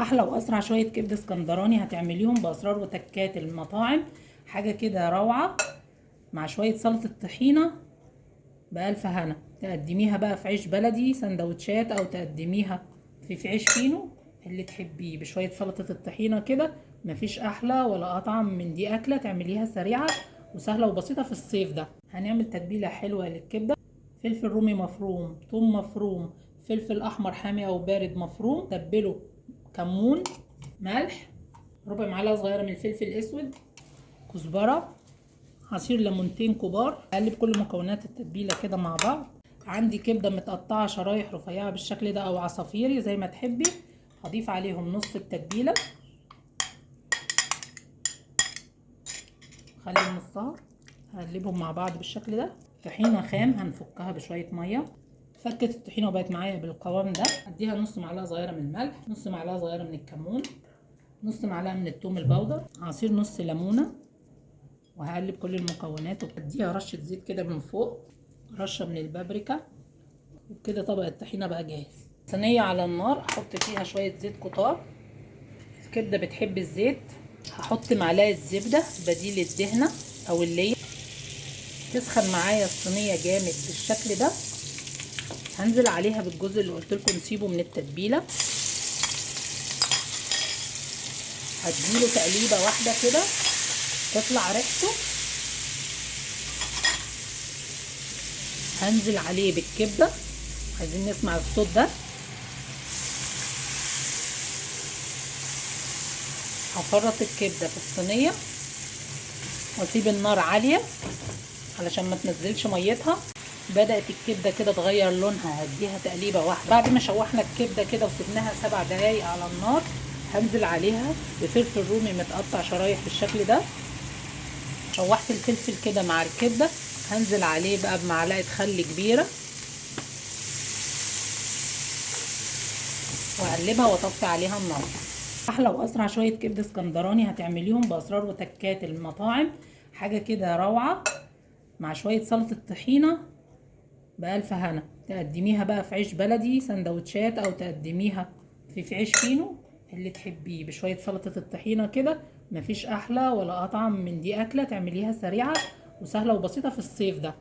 احلى واسرع شويه كبده اسكندراني هتعمليهم باسرار وتكات المطاعم. حاجه كده روعه مع شويه سلطه طحينه بألف هنا. تقدميها بقى في عيش بلدي سندوتشات، او تقدميها في عيش فينو اللي تحبيه بشويه سلطه الطحينه كده. مفيش احلى ولا اطعم من دي اكله تعمليها سريعه وسهله وبسيطه في الصيف ده. هنعمل تتبيله حلوه للكبده: فلفل رومي مفروم، ثوم مفروم، فلفل احمر حامي او بارد مفروم. تبله: كمون، ملح، ربع معلقه صغيره من الفلفل الاسود، كزبره، عصير ليمونتين كبار. اقلب كل مكونات التتبيله كده مع بعض. عندي كبده متقطعه شرايح رفيعه بالشكل ده او عصافيري زي ما تحبي. هضيف عليهم نص التتبيله، خلي نصها. هقلبهم مع بعض بالشكل ده. طحينه خام هنفكها بشويه ميه. فكت الطحينه وبقت معايا بالقوام ده. اديها نص معلقه صغيره من الملح، نص معلقه صغيره من الكمون، نص معلقه من الثوم البودر، عصير نص ليمونه. وهقلب كل المكونات واديها رشه زيت كده من فوق، رشه من البابريكا. وبكده طبق الطحينه بقى جاهز. صينيه على النار احط فيها شويه زيت كتار. الكبده بتحب الزيت. هحط معلقه زبده بديل الدهنه او اللي تسخن معايا الصينيه جامد بالشكل ده. هنزل عليها بالجزء اللي قلت لكم نسيبه من التتبيله. هديله تقليبه واحده كده تطلع ريحته. هنزل عليه بالكبده، عايزين نسمع الصوت ده. هفرط الكبده في الصينيه واسيب النار عاليه علشان ما تنزلش ميتها. بدات الكبده كده تغير لونها، هديها تقليبه واحده. بعد ما شوحنا الكبده كده وسيبناها 7 دقايق على النار، هنزل عليها بفلفل رومي متقطع شرايح بالشكل ده. شوحت الفلفل كده مع الكبده. هنزل عليه بقى بمعلقه خل كبيره واقلبها واطفي عليها النار. احلى واسرع شويه كبده اسكندراني هتعمليهم باسرار وتكات المطاعم. حاجه كده روعه مع شويه سلطه طحينه بألف هنا. تقدميها بقى في عيش بلدي سندوتشات، او تقدميها في عيش فينو اللي تحبيه بشويه سلطه الطحينه كده. مفيش احلى ولا اطعم من دي اكله تعمليها سريعه وسهله وبسيطه في الصيف ده.